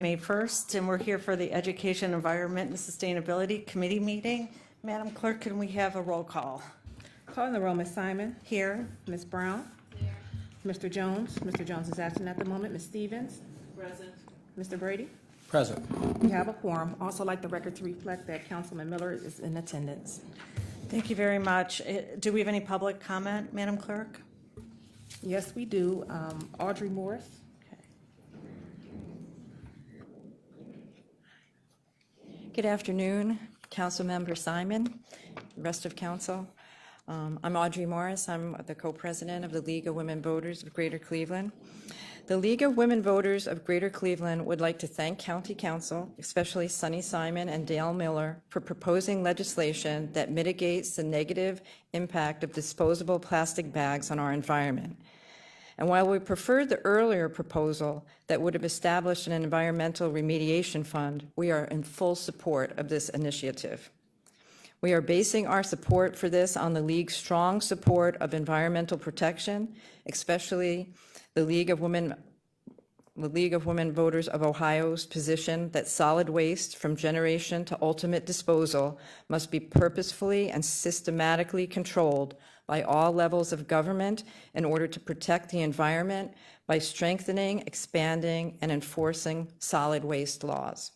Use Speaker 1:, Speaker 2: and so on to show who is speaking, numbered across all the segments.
Speaker 1: May 1st, and we're here for the Education, Environment, and Sustainability Committee meeting. Madam Clerk, can we have a roll call?
Speaker 2: Calling the roll, Ms. Simon.
Speaker 1: Here.
Speaker 2: Ms. Brown. Here. Mr. Jones. Mr. Jones is absent at the moment. Ms. Stevens.
Speaker 3: Present.
Speaker 2: Mr. Brady.
Speaker 4: Present.
Speaker 2: We have a quorum. Also like the record to reflect that Councilman Miller is in attendance.
Speaker 1: Thank you very much. Do we have any public comment, Madam Clerk?
Speaker 2: Yes, we do. Audrey Morris.
Speaker 5: Good afternoon, Councilmember Simon, rest of council. I'm Audrey Morris. I'm the co-president of the League of Women Voters of Greater Cleveland. The League of Women Voters of Greater Cleveland would like to thank County Council, especially Sunny Simon and Dale Miller, for proposing legislation that mitigates the negative impact of disposable plastic bags on our environment. And while we preferred the earlier proposal that would have established an environmental remediation fund, we are in full support of this initiative. We are basing our support for this on the League's strong support of environmental protection, especially the League of Women Voters of Ohio's position that solid waste from generation to ultimate disposal must be purposefully and systematically controlled by all levels of government in order to protect the environment by strengthening, expanding, and enforcing solid waste laws.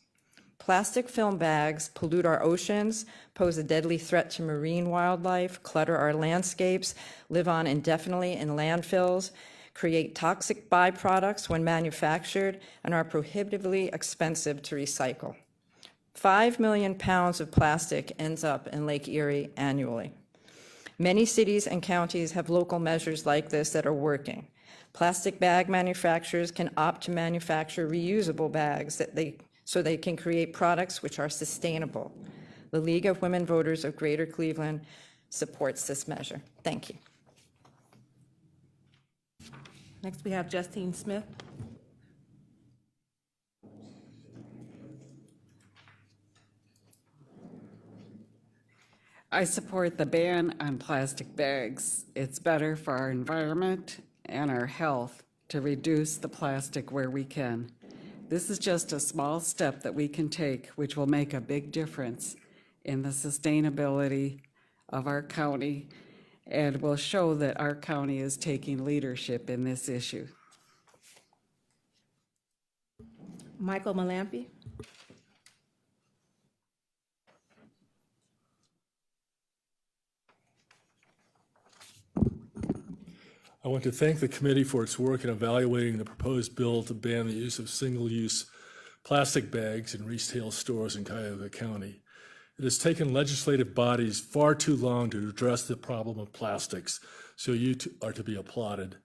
Speaker 5: Plastic film bags pollute our oceans, pose a deadly threat to marine wildlife, clutter our landscapes, live on indefinitely in landfills, create toxic byproducts when manufactured, and are prohibitively expensive to recycle. 5 million pounds of plastic ends up in Lake Erie annually. Many cities and counties have local measures like this that are working. Plastic bag manufacturers can opt to manufacture reusable bags so they can create products which are sustainable. The League of Women Voters of Greater Cleveland supports this measure. Thank you.
Speaker 2: Next, we have Justine Smith.
Speaker 3: I support the ban on plastic bags. It's better for our environment and our health to reduce the plastic where we can. This is just a small step that we can take, which will make a big difference in the sustainability of our county and will show that our county is taking leadership in this issue.
Speaker 2: Michael Malampy.
Speaker 6: I want to thank the committee for its work in evaluating the proposed bill to ban the use of single-use plastic bags in retail stores in Cuyahoga County. It has taken legislative bodies far too long to address the problem of plastics, so you are to be applauded.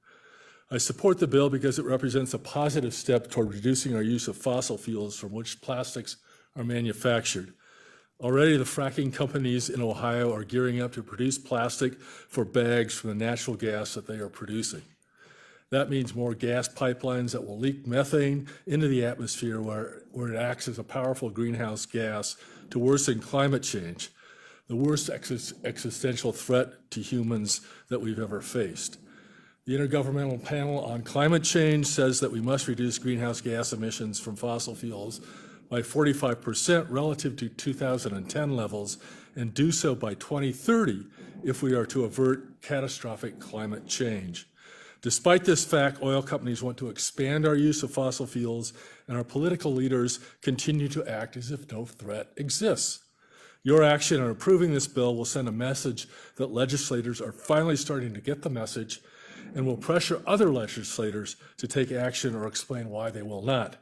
Speaker 6: I support the bill because it represents a positive step toward reducing our use of fossil fuels from which plastics are manufactured. Already, the fracking companies in Ohio are gearing up to produce plastic for bags from the natural gas that they are producing. That means more gas pipelines that will leak methane into the atmosphere where it acts as a powerful greenhouse gas to worsen climate change, the worst existential threat to humans that we've ever faced. The Intergovernmental Panel on Climate Change says that we must reduce greenhouse gas emissions from fossil fuels by 45% relative to 2010 levels, and do so by 2030 if we are to avert catastrophic climate change. Despite this fact, oil companies want to expand our use of fossil fuels, and our political leaders continue to act as if no threat exists. Your action in approving this bill will send a message that legislators are finally starting to get the message and will pressure other legislators to take action or explain why they will not.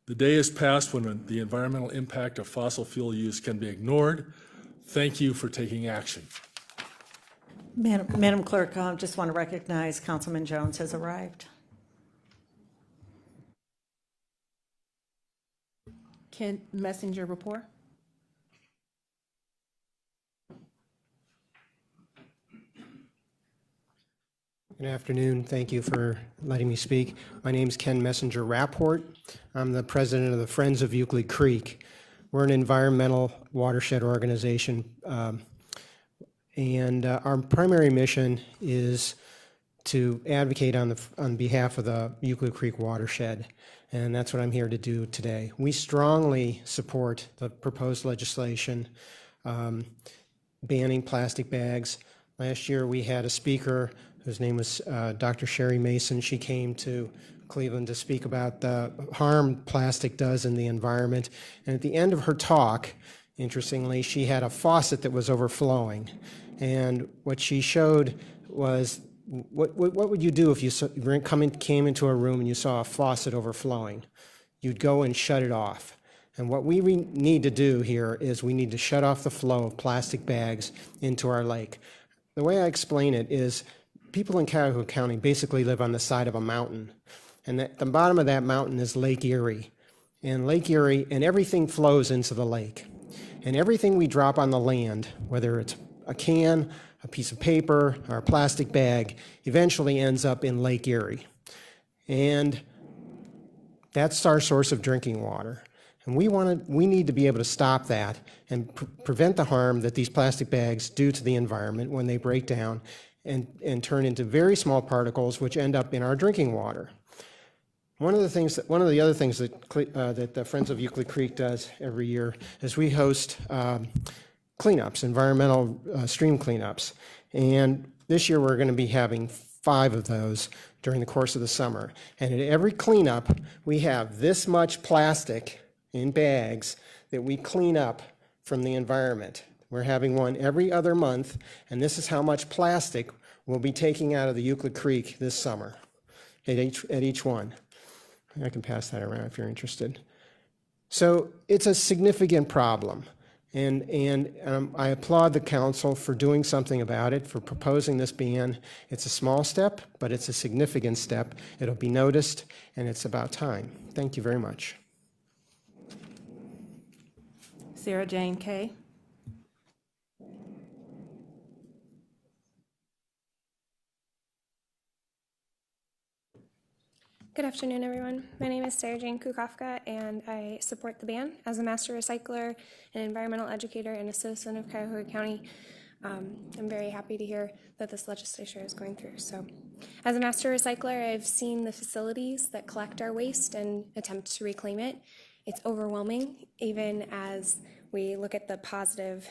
Speaker 6: The day is past when the environmental impact of fossil fuel use can be ignored. Thank you for taking action.
Speaker 1: Madam Clerk, I just want to recognize Councilman Jones has arrived.
Speaker 2: Ken Messenger report.
Speaker 4: Good afternoon. Thank you for letting me speak. My name is Ken Messenger Rapport. I'm the president of the Friends of Euclid Creek. We're an environmental watershed organization, and our primary mission is to advocate on behalf of the Euclid Creek watershed. and that's what I'm here to do today. We strongly support the proposed legislation banning plastic bags. Last year, we had a speaker whose name was Dr. Sherry Mason. She came to Cleveland to speak about the harm plastic does in the environment. And at the end of her talk, interestingly, she had a faucet that was overflowing. And what she showed was, what would you do if you came into a room and you saw a faucet overflowing? You'd go and shut it off. And what we need to do here is we need to shut off the flow of plastic bags into our lake. The way I explain it is people in Cuyahoga County basically live on the side of a mountain. And at the bottom of that mountain is Lake Erie. And Lake Erie, and everything flows into the lake. And everything we drop on the land, whether it's a can, a piece of paper, or a plastic bag, eventually ends up in Lake Erie. And that's our source of drinking water. And we need to be able to stop that and prevent the harm that these plastic bags do to the environment when they break down and turn into very small particles which end up in our drinking water. One of the other things that the Friends of Euclid Creek does every year is we host cleanups, environmental stream cleanups. And this year we're going to be having 5 of those during the course of the summer. And at every cleanup, we have this much plastic in bags that we clean up from the environment. We're having one every other month, and this is how much plastic we'll be taking out of the Euclid Creek this summer at each one. I can pass that around if you're interested. So it's a significant problem, and I applaud the council for doing something about it, for proposing this ban. It's a small step, but it's a significant step. It'll be noticed, and it's about time. Thank you very much.
Speaker 2: Sarah Jane Kay.
Speaker 7: Good afternoon, everyone. My name is Sarah Jane Kukofka, and I support the ban. As a master recycler, an environmental educator, and a citizen of Cuyahoga County, I'm very happy to hear that this legislation is going through. So, as a master recycler, I've seen the facilities that collect our waste and attempt to reclaim it. It's overwhelming, even as we look at the positive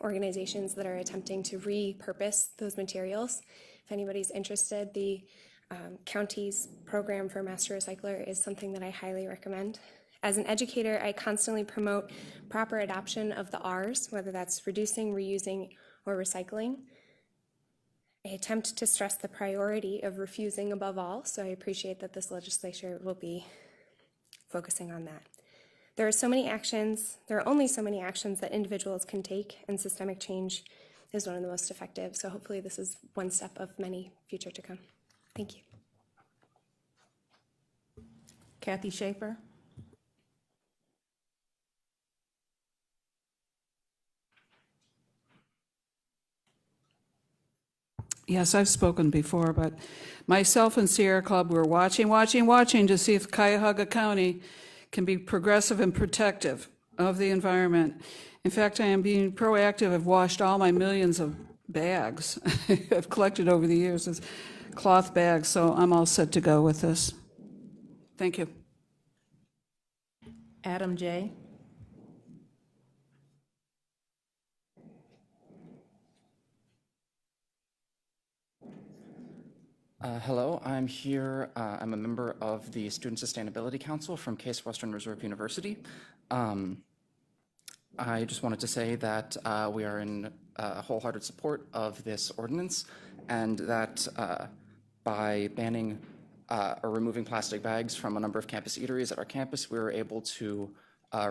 Speaker 7: organizations that are attempting to repurpose those materials. If anybody's interested, the county's program for Master Recycler is something that I highly recommend. As an educator, I constantly promote proper adoption of the R's, whether that's reducing, reusing, or recycling. I attempt to stress the priority of refusing above all, so I appreciate that this legislature will be focusing on that. There are only so many actions that individuals can take, and systemic change is one of the most effective. So hopefully this is one step of many future to come. Thank you.
Speaker 2: Kathy Schaefer.
Speaker 8: Yes, I've spoken before, but myself and Sierra Club were watching to see if Cuyahoga County can be progressive and protective of the environment. In fact, I am being proactive. I've washed all my millions of bags I've collected over the years as cloth bags, so I'm all set to go with this. Thank you.
Speaker 2: Adam J.
Speaker 9: Hello, I'm here. I'm a member of the Student Sustainability Council from Case Western Reserve University. I just wanted to say that we are in wholehearted support of this ordinance, and that by banning or removing plastic bags from a number of campus eateries at our campus, we were able to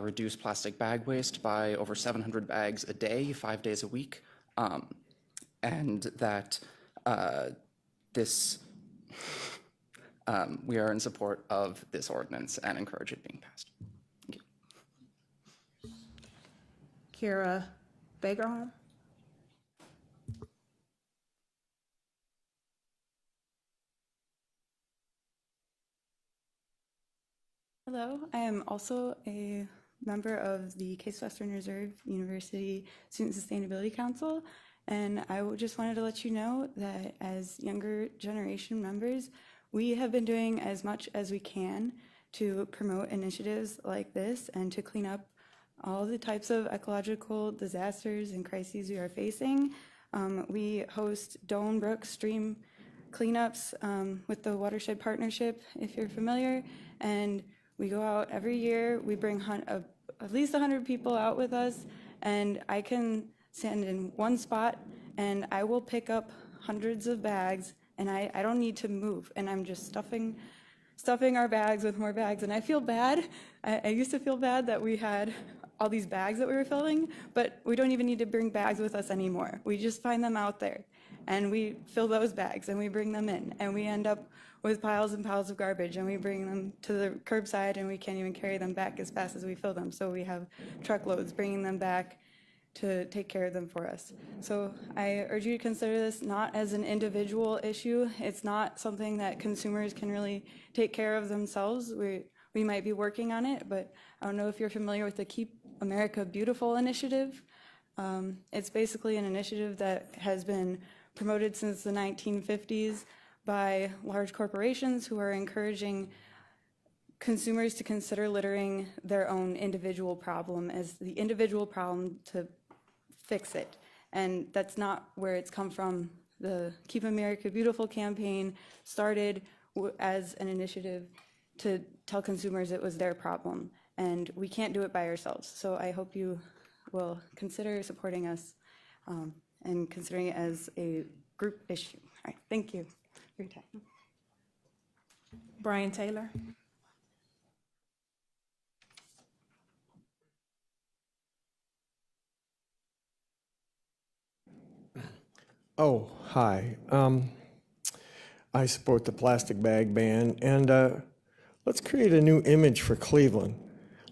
Speaker 9: reduce plastic bag waste by over 700 bags a day, 5 days a week, and that we are in support of this ordinance and encourage it being passed. Thank you.
Speaker 2: Kira Bagerholm.
Speaker 10: Hello, I am also a member of the Case Western Reserve University Student Sustainability Council, and I just wanted to let you know that as younger generation members, we have been doing as much as we can to promote initiatives like this and to clean up all the types of ecological disasters and crises we are facing. We host Doan Brook stream cleanups with the Watershed Partnership, if you're familiar, and we go out every year. We bring at least 100 people out with us, and I can stand in one spot and I will pick up hundreds of bags, and I don't need to move, and I'm just stuffing our bags with more bags. And I feel bad. I used to feel bad that we had all these bags that we were filling, but we don't even need to bring bags with us anymore. We just find them out there, and we fill those bags, and we bring them in, and we end up with piles and piles of garbage, and we bring them to the curbside, and we can't even carry them back as fast as we fill them. So we have truckloads bringing them back to take care of them for us. So I urge you to consider this not as an individual issue. It's not something that consumers can really take care of themselves. We might be working on it, but I don't know if you're familiar with the Keep America Beautiful initiative. It's basically an initiative that has been promoted since the 1950s by large corporations who are encouraging consumers to consider littering their own individual problem as the individual problem to fix it. And that's not where it's come from. The Keep America Beautiful campaign started as an initiative to tell consumers it was their problem, and we can't do it by ourselves. So I hope you will consider supporting us and considering it as a group issue. All right, thank you for your time.
Speaker 2: Brian Taylor.
Speaker 11: Oh, hi. I support the plastic bag ban, and let's create a new image for Cleveland.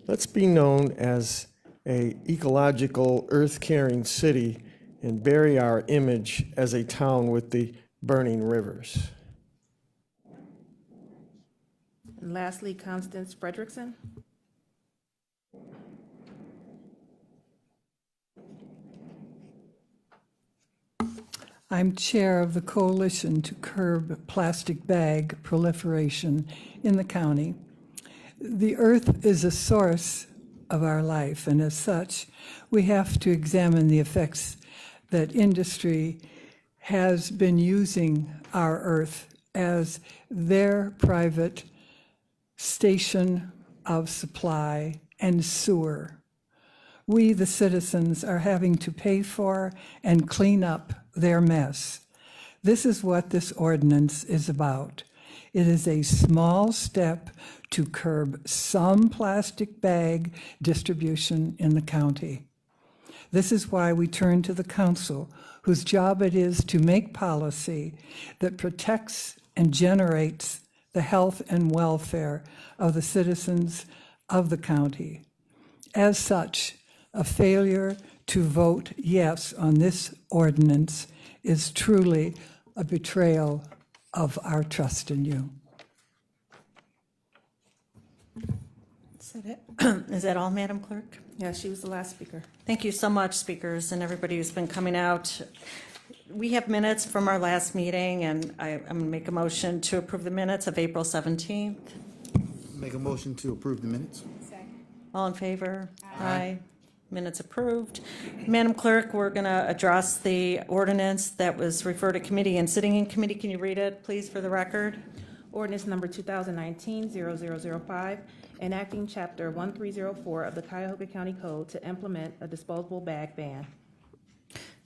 Speaker 11: Let's be known as a ecological, earth-caring city and bury our image as a town with the burning rivers.
Speaker 2: And lastly, Constance Frederickson.
Speaker 12: I'm chair of the Coalition to Curb Plastic Bag Proliferation in the county. The earth is a source of our life, and as such, we have to examine the effects that industry has been using our earth as their private station of supply and sewer. We, the citizens, are having to pay for and clean up their mess. This is what this ordinance is about. It is a small step to curb some plastic bag distribution in the county. This is why we turn to the council, whose job it is to make policy that protects and generates the health and welfare of the citizens of the county. As such, a failure to vote yes on this ordinance is truly a betrayal of our trust in you.
Speaker 1: Is that it? Is that all, Madam Clerk?
Speaker 2: Yeah, she was the last speaker.
Speaker 1: Thank you so much, speakers, and everybody who's been coming out. We have minutes from our last meeting, and I'm going to make a motion to approve the minutes of April 17th.
Speaker 13: Make a motion to approve the minutes.
Speaker 1: All in favor? Aye. Minutes approved. Madam Clerk, we're going to address the ordinance that was referred to committee and sitting in committee. Can you read it, please, for the record?
Speaker 2: Ordinance number 2019-0005, enacting Chapter 1304 of the Cuyahoga County Code to implement a disposable bag ban.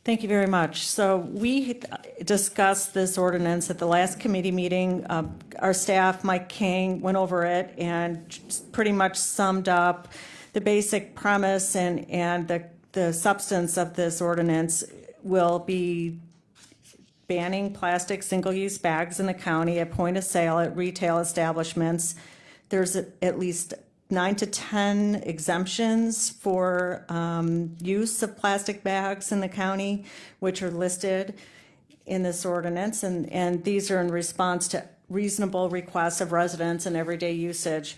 Speaker 1: Thank you very much. So we discussed this ordinance at the last committee meeting. Our staff, Mike King, went over it and pretty much summed up the basic premise and the substance of this ordinance will be banning plastic single-use bags in the county at point of sale at retail establishments. There's at least 9 to 10 exemptions for use of plastic bags in the county, which are listed in this ordinance, and these are in response to reasonable requests of residents and everyday usage.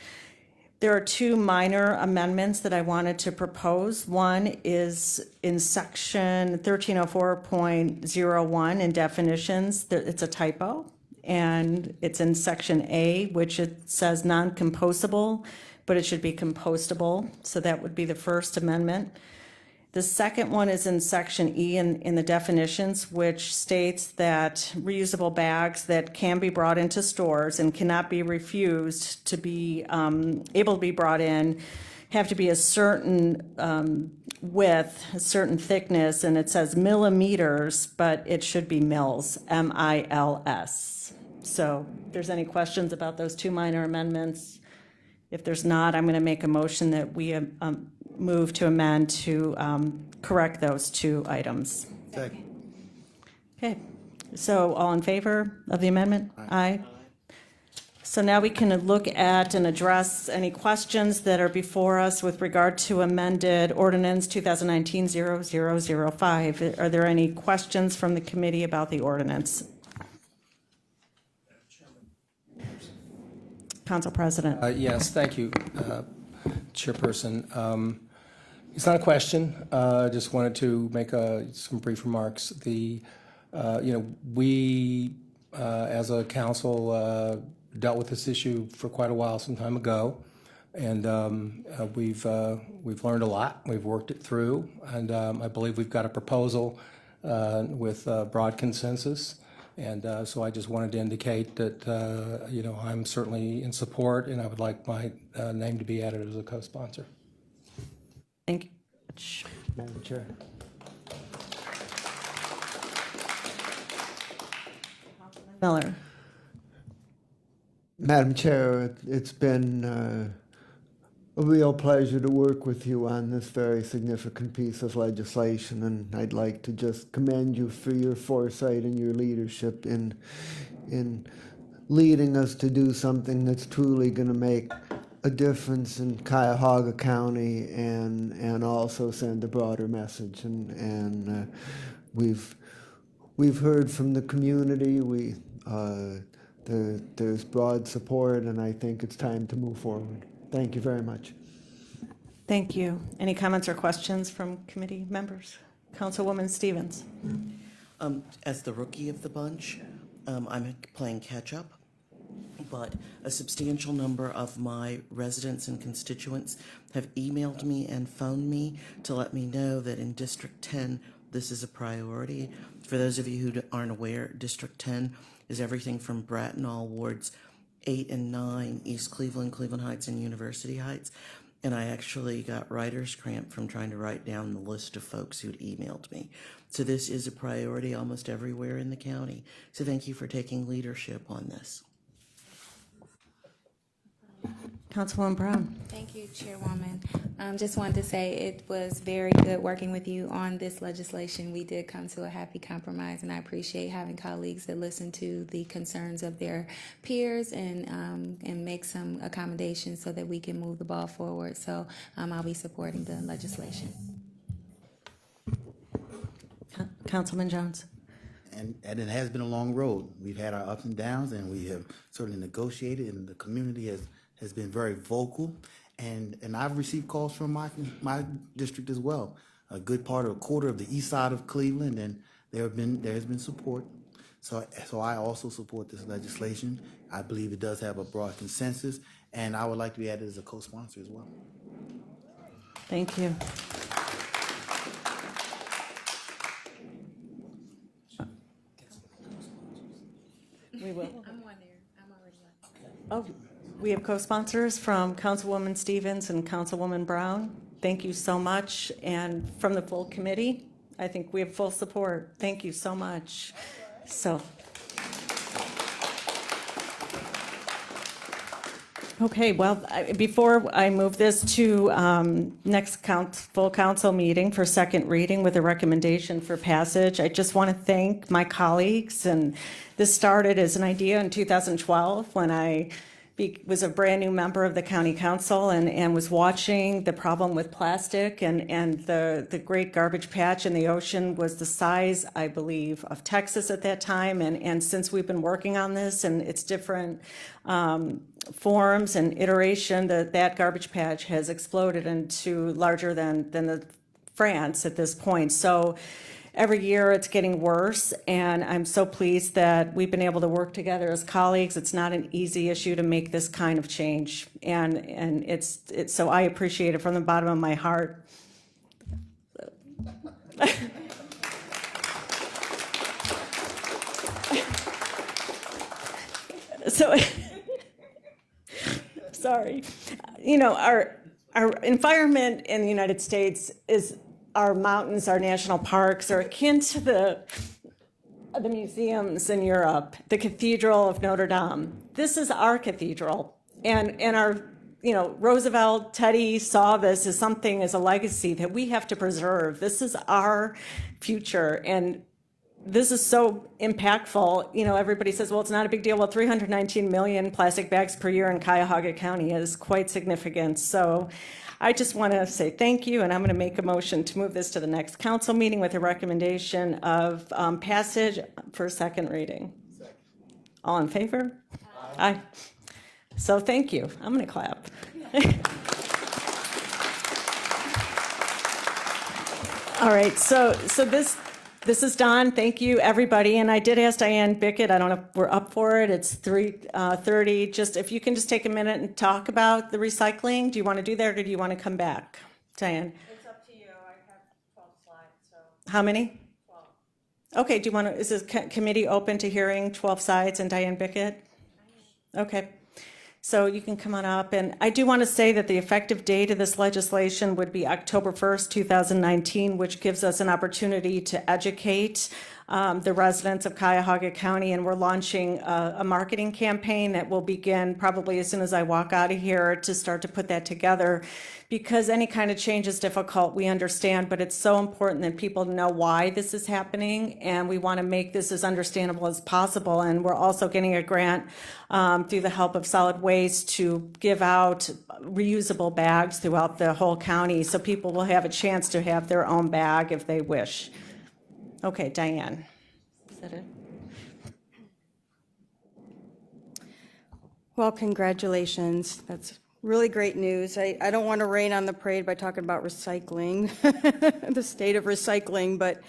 Speaker 1: There are two minor amendments that I wanted to propose. One is in section 1304.01 in definitions. It's a typo. and it's in section A, which it says non-compostable, but it should be compostable, so that would be the first amendment. The second one is in section E in the definitions, which states that reusable bags that can be brought into stores and cannot be refused to be able to be brought in have to be a certain width, a certain thickness, and it says millimeters, but it should be mils, M-I-L-S. So if there's any questions about those two minor amendments, if there's not, I'm going to make a motion that we move to amend to correct those two items.
Speaker 13: Second.
Speaker 1: Okay, so all in favor of the amendment? Aye. So now we can look at and address any questions that are before us with regard to amended ordinance 2019-0005. Are there any questions from the committee about the ordinance? Council President.
Speaker 14: Yes, thank you, Chairperson. It's not a question. I just wanted to make some brief remarks. We, as a council, dealt with this issue for quite a while, some time ago, and we've learned a lot. We've worked it through, and I believe we've got a proposal with broad consensus. And so I just wanted to indicate that I'm certainly in support, and I would like my name to be added as a co-sponsor.
Speaker 1: Thank you.
Speaker 4: Madam Chair.
Speaker 1: Miller.
Speaker 15: Madam Chair, it's been a real pleasure to work with you on this very significant piece of legislation, and I'd like to just commend you for your foresight and your leadership in leading us to do something that's truly going to make a difference in Cuyahoga County and also send a broader message. And we've heard from the community. There's broad support, and I think it's time to move forward. Thank you very much.
Speaker 1: Thank you. Any comments or questions from committee members? Councilwoman Stevens.
Speaker 16: As the rookie of the bunch, I'm playing catch-up, but a substantial number of my residents and constituents have emailed me and phoned me to let me know that in District 10, this is a priority. For those of you who aren't aware, District 10 is everything from Brattonall Wards 8 and 9, East Cleveland, Cleveland Heights, and University Heights. And I actually got writer's cramp from trying to write down the list of folks who'd emailed me. So this is a priority almost everywhere in the county. So thank you for taking leadership on this.
Speaker 1: Councilwoman Brown.
Speaker 17: Thank you, Chairwoman. Just wanted to say it was very good working with you on this legislation. We did come to a happy compromise, and I appreciate having colleagues that listen to the concerns of their peers and make some accommodations so that we can move the ball forward. So I'll be supporting the legislation.
Speaker 1: Councilman Jones.
Speaker 13: And it has been a long road. We've had our ups and downs, and we have certainly negotiated, and the community has been very vocal. And I've received calls from my district as well. A good quarter of the east side of Cleveland, and there has been support. So I also support this legislation. I believe it does have a broad consensus, and I would like to be added as a co-sponsor as well.
Speaker 1: Thank you. We will.
Speaker 17: I'm on there. I'm already
Speaker 1: Oh, we have co-sponsors from Councilwoman Stevens and Councilwoman Brown. Thank you so much. And from the full committee, I think we have full support. Thank you so much. So. Okay, well, before I move this to next full council meeting for second reading with a recommendation for passage, I just want to thank my colleagues. And this started as an idea in 2012 when I was a brand new member of the county council and was watching the problem with plastic, and the great garbage patch in the ocean was the size, I believe, of Texas at that time. And since we've been working on this and its different forms and iteration, that garbage patch has exploded into larger than the France at this point. So every year it's getting worse, and I'm so pleased that we've been able to work together as colleagues. It's not an easy issue to make this kind of change, and it's so I appreciate it from the bottom of my heart. So, sorry. You know, our environment in the United States is our mountains, our national parks are akin to the museums in Europe, the Cathedral of Notre Dame. This is our cathedral. And our, you know, Roosevelt, Teddy saw this as something, as a legacy that we have to preserve. This is our future. And this is so impactful. You know, everybody says, well, it's not a big deal. Well, 319 million plastic bags per year in Cuyahoga County is quite significant. So I just want to say thank you, and I'm going to make a motion to move this to the next council meeting with a recommendation of passage for second reading. Second. All in favor? Aye. So thank you. I'm going to clap. All right, so this is done. Thank you, everybody. And I did ask Diane Bickett, I don't know if we're up for it. It's 3:30. Just if you can just take a minute and talk about the recycling. Do you want to do that, or do you want to come back? Diane?
Speaker 2: It's up to you. I have 12 slides, so.
Speaker 1: How many?
Speaker 2: 12.
Speaker 1: Okay, do you want to, is this committee open to hearing 12 sides and Diane Bickett? Okay. So you can come on up. And I do want to say that the effective date of this legislation would be October 1st, 2019, which gives us an opportunity to educate the residents of Cuyahoga County. And we're launching a marketing campaign that will begin probably as soon as I walk out of here to start to put that together. Because any kind of change is difficult, we understand, but it's so important that people know why this is happening, and we want to make this as understandable as possible. And we're also getting a grant through the help of Solid Waste to give out reusable bags throughout the whole county, so people will have a chance to have their own bag if they wish. Okay, Diane. Is that it?
Speaker 18: Well, congratulations. That's really great news. I don't want to rain on the parade by talking about recycling, the state of recycling, but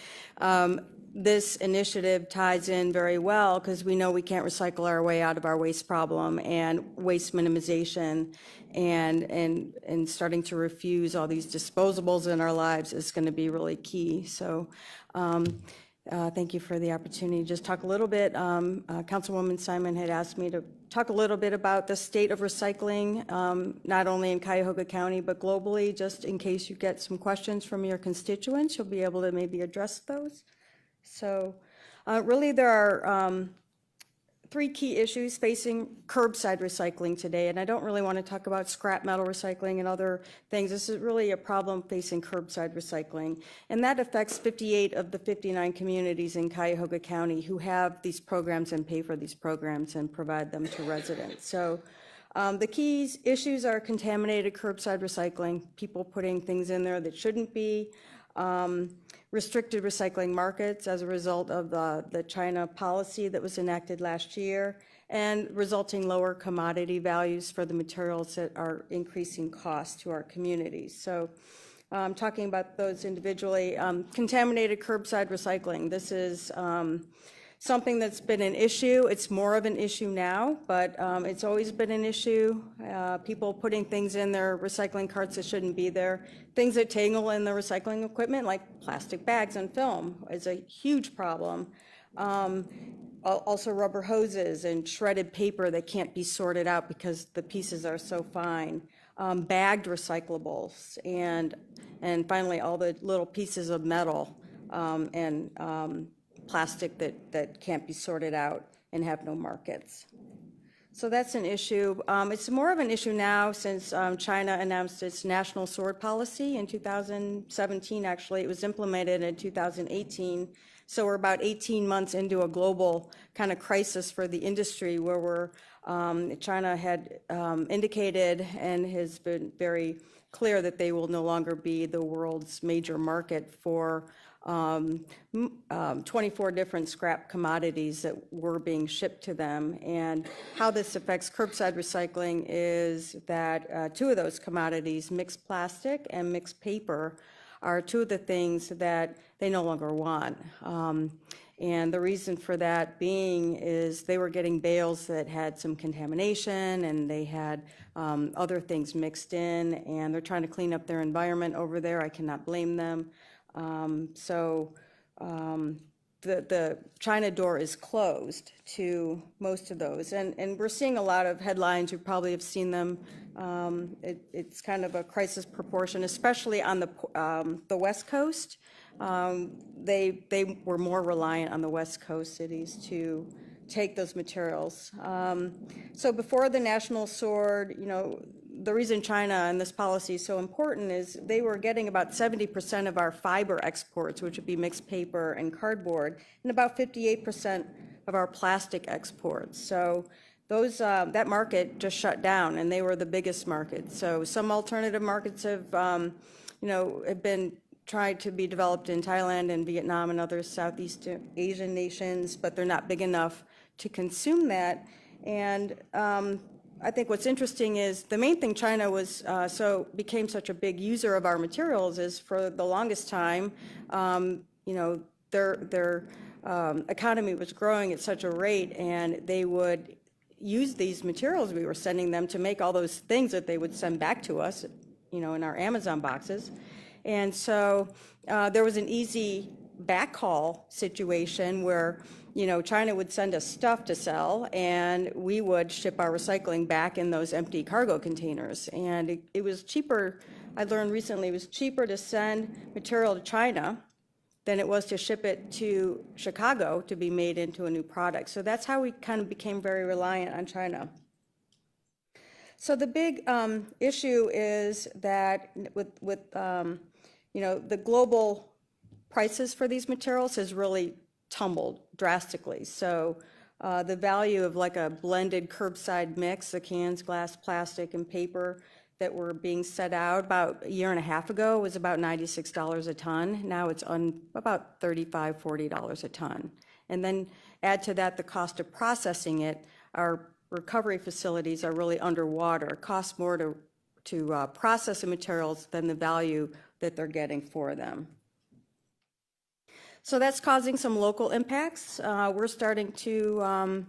Speaker 18: this initiative ties in very well because we know we can't recycle our way out of our waste problem, and waste minimization and starting to refuse all these disposables in our lives is going to be really key. So thank you for the opportunity to just talk a little bit. Councilwoman Simon had asked me to talk a little bit about the state of recycling, not only in Cuyahoga County, but globally, just in case you get some questions from your constituents, you'll be able to maybe address those. So really there are three key issues facing curbside recycling today, and I don't really want to talk about scrap metal recycling and other things. This is really a problem facing curbside recycling, and that affects 58 of the 59 communities in Cuyahoga County who have these programs and pay for these programs and provide them to residents. So the key issues are contaminated curbside recycling, people putting things in there that shouldn't be, restricted recycling markets as a result of the China policy that was enacted last year, and resulting lower commodity values for the materials that are increasing costs to our communities. So talking about those individually, contaminated curbside recycling. This is something that's been an issue. It's more of an issue now, but it's always been an issue. People putting things in their recycling carts that shouldn't be there. Things that tangle in the recycling equipment, like plastic bags and film, is a huge problem. Also rubber hoses and shredded paper that can't be sorted out because the pieces are so fine. Bagged recyclables, and finally all the little pieces of metal and plastic that can't be sorted out and have no markets. So that's an issue. It's more of an issue now since China announced its national sword policy in 2017. Actually, it was implemented in 2018. So we're about 18 months into a global kind of crisis for the industry where China had indicated and has been very clear that they will no longer be the world's major market for 24 different scrap commodities that were being shipped to them. And how this affects curbside recycling is that two of those commodities, mixed plastic and mixed paper, are two of the things that they no longer want. And the reason for that being is they were getting bales that had some contamination and they had other things mixed in, and they're trying to clean up their environment over there. I cannot blame them. The China door is closed to most of those. And we're seeing a lot of headlines, you probably have seen them. It's kind of a crisis proportion, especially on the West Coast. They were more reliant on the West Coast cities to take those materials. So before the National Sword, the reason China and this policy is so important is they were getting about 70% of our fiber exports, which would be mixed paper and cardboard, and about 58% of our plastic exports. So those that market just shut down, and they were the biggest market. So some alternative markets have been tried to be developed in Thailand and Vietnam and other Southeast Asian nations, but they're not big enough to consume that. And I think what's interesting is the main thing China became such a big user of our materials is for the longest time, their economy was growing at such a rate, and they would use these materials we were sending them to make all those things that they would send back to us, in our Amazon boxes. And so there was an easy backhaul situation where, China would send us stuff to sell, and we would ship our recycling back in those empty cargo containers. And it was cheaper, I learned recently, it was cheaper to send material to China than it was to ship it to Chicago to be made into a new product. So that's how we kind of became very reliant on China. So the big issue is that with the global prices for these materials has really tumbled drastically. So the value of like a blended curbside mix, the cans, glass, plastic, and paper that were being set out about a year and a half ago was about $96 a ton. Now it's on about $35, $40 a ton. And then add to that the cost of processing it. Our recovery facilities are really underwater. It costs more to process the materials than the value that they're getting for them. So that's causing some local impacts. We're starting to,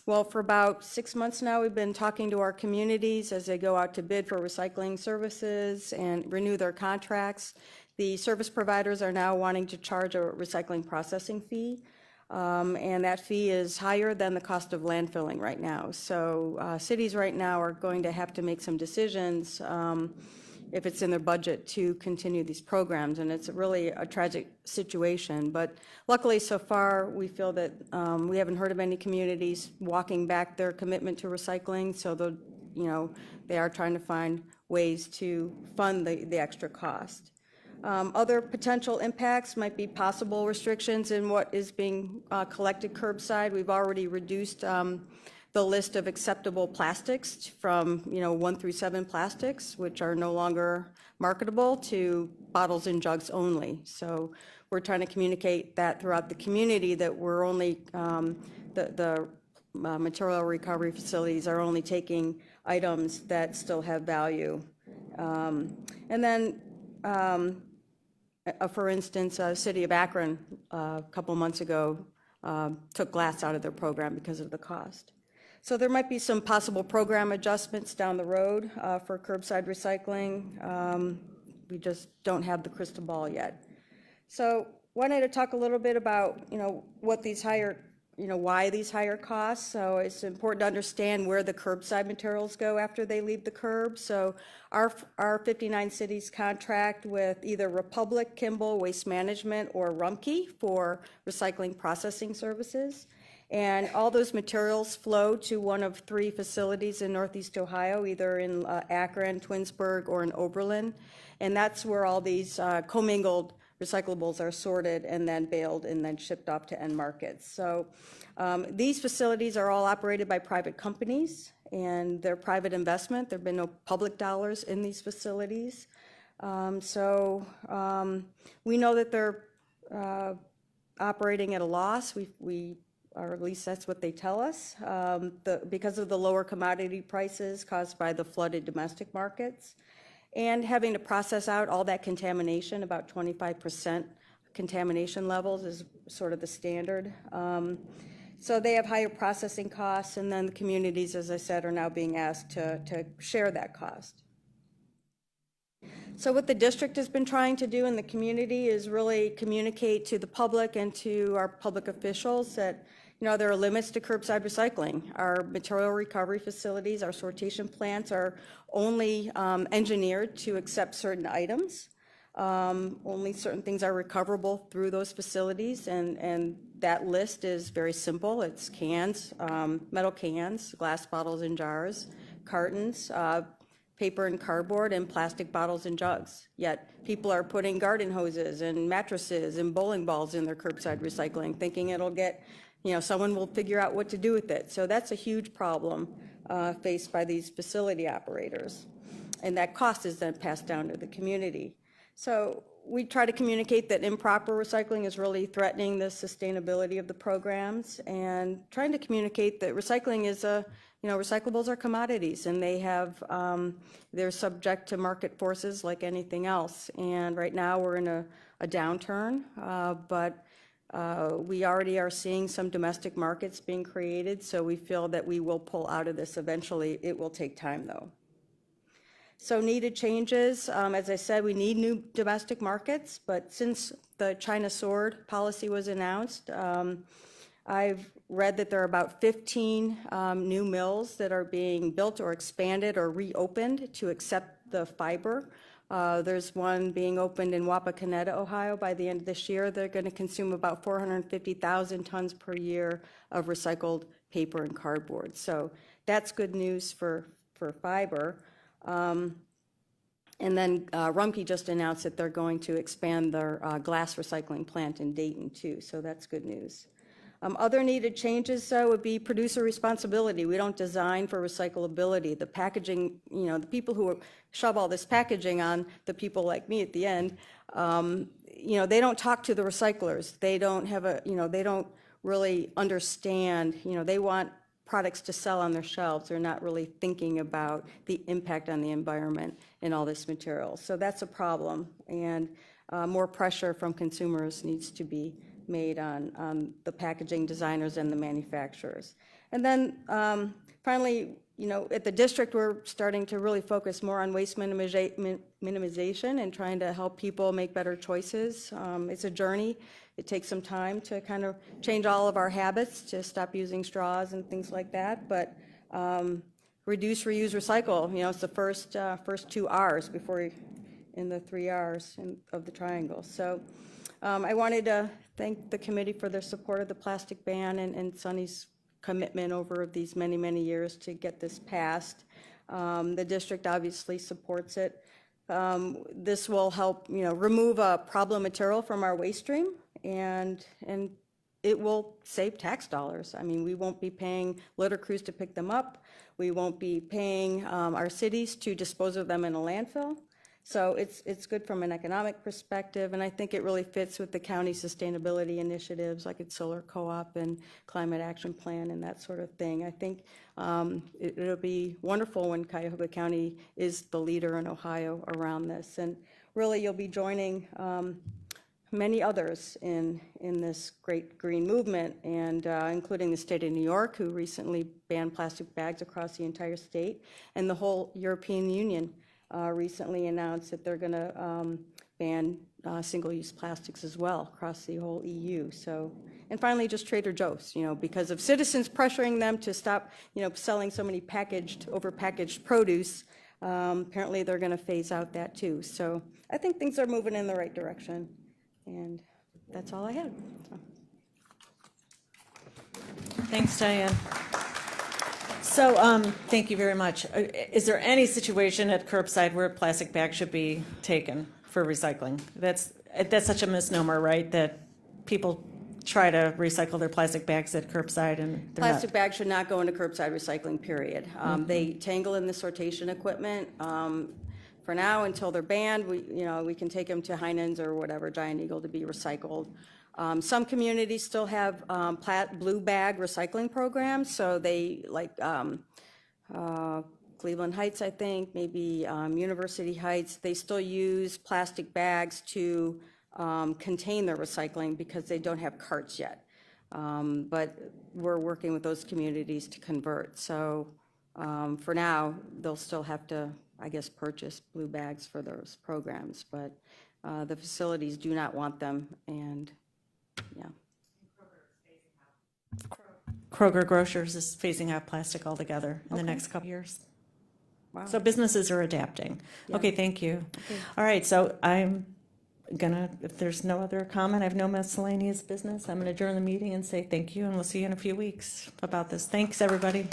Speaker 18: for about 6 months now, we've been talking to our communities as they go out to bid for recycling services and renew their contracts. The service providers are now wanting to charge a recycling processing fee, and that fee is higher than the cost of landfilling right now. So cities right now are going to have to make some decisions if it's in their budget to continue these programs, and it's really a tragic situation. But luckily, so far, we feel that we haven't heard of any communities walking back their commitment to recycling, so they are trying to find ways to fund the extra cost. Other potential impacts might be possible restrictions in what is being collected curbside. We've already reduced the list of acceptable plastics from 1 through 7 plastics, which are no longer marketable, to bottles and jugs only. So we're trying to communicate that throughout the community that we're only the material recovery facilities are only taking items that still have value. And then, for instance, City of Akron a couple months ago took glass out of their program because of the cost. So there might be some possible program adjustments down the road for curbside recycling. We just don't have the crystal ball yet. So wanted to talk a little bit about, what these higher, why these higher costs. So it's important to understand where the curbside materials go after they leave the curb. So our 59 cities contract with either Republic, Kimball, Waste Management, or Rumpke for recycling processing services. And all those materials flow to one of 3 facilities in Northeast Ohio, either in Akron, Twinsburg, or in Oberlin. And that's where all these commingled recyclables are sorted and then baled and then shipped off to end markets. So these facilities are all operated by private companies, and they're private investment. There have been no public dollars in these facilities. So we know that they're operating at a loss. Or at least that's what they tell us, because of the lower commodity prices caused by the flooded domestic markets. and having to process out all that contamination, about 25% contamination levels is sort of the standard. So they have higher processing costs, and then the communities, as I said, are now being asked to share that cost. So what the district has been trying to do in the community is really communicate to the public and to our public officials that, you know, there are limits to curbside recycling. Our material recovery facilities, our sortation plants are only engineered to accept certain items. Only certain things are recoverable through those facilities, and that list is very simple. It's cans, metal cans, glass bottles and jars, cartons, paper and cardboard, and plastic bottles and jugs. Yet people are putting garden hoses and mattresses and bowling balls in their curbside recycling, thinking it'll get, you know, someone will figure out what to do with it. So that's a huge problem faced by these facility operators. And that cost is then passed down to the community. So we try to communicate that improper recycling is really threatening the sustainability of the programs, and trying to communicate that recycling is recyclables are commodities, and they have, they're subject to market forces like anything else. And right now we're in a downturn, but we already are seeing some domestic markets being created, so we feel that we will pull out of this eventually. It will take time, though. So needed changes, as I said, we need new domestic markets, but since the China sword policy was announced, I've read that there are about 15 new mills that are being built or expanded or reopened to accept the fiber. There's one being opened in Wapakoneta, Ohio by the end of this year. They're going to consume about 450,000 tons per year of recycled paper and cardboard. So that's good news for fiber. And then Rumpke just announced that they're going to expand their glass recycling plant in Dayton too, so that's good news. Other needed changes, though, would be producer responsibility. We don't design for recyclability. The packaging, you know, the people who shove all this packaging on the people like me at the end, you know, they don't talk to the recyclers. They don't have a, you know, they don't really understand, you know, they want products to sell on their shelves. They're not really thinking about the impact on the environment in all this material. So that's a problem, and more pressure from consumers needs to be made on the packaging designers and the manufacturers. And then finally, you know, at the district, we're starting to really focus more on waste minimization and trying to help people make better choices. It's a journey. It takes some time to kind of change all of our habits, to stop using straws and things like that. But reduce, reuse, recycle, you know, it's the first 2 R's before in the 3 R's of the triangle. So I wanted to thank the committee for their support of the plastic ban and Sunny's commitment over these many, many years to get this passed. The district obviously supports it. This will help, you know, remove a problem material from our waste stream, and it will save tax dollars. I mean, we won't be paying litter crews to pick them up. We won't be paying our cities to dispose of them in a landfill. So it's good from an economic perspective, and I think it really fits with the county sustainability initiatives like its solar co-op and climate action plan and that sort of thing. I think it'll be wonderful when Cuyahoga County is the leader in Ohio around this, and really you'll be joining many others in this great green movement, and including the state of New York, who recently banned plastic bags across the entire state, and the whole European Union recently announced that they're going to ban single-use plastics as well across the whole EU. So, and finally, just Trader Joe's, you know, because of citizens pressuring them to stop, you know, selling so many overpackaged produce. Apparently, they're going to phase out that too. So, I think things are moving in the right direction, and that's all I had. So.
Speaker 1: Thanks, Diane. So, thank you very much. Is there any situation at curbside where plastic bags should be taken for recycling? That's such a misnomer, right? That people try to recycle their plastic bags at curbside, and they're
Speaker 18: Plastic bags should not go into curbside recycling, period. They tangle in the sortation equipment. For now, until they're banned, we can take them to Heinen's or whatever, Giant Eagle, to be recycled. Some communities still have blue bag recycling programs, so they like Cleveland Heights, I think, maybe University Heights, they still use plastic bags to contain their recycling because they don't have carts yet. But we're working with those communities to convert. So for now, they'll still have to, I guess, purchase blue bags for those programs. But the facilities do not want them, and yeah.
Speaker 1: Kroger Grocers is phasing out plastic altogether in the next couple years.
Speaker 18: Wow.
Speaker 1: So businesses are adapting. Okay, thank you. All right, so I'm gonna, if there's no other comment, I have no miscellaneous business, I'm gonna adjourn the meeting and say thank you, and we'll see you in a few weeks about this. Thanks, everybody.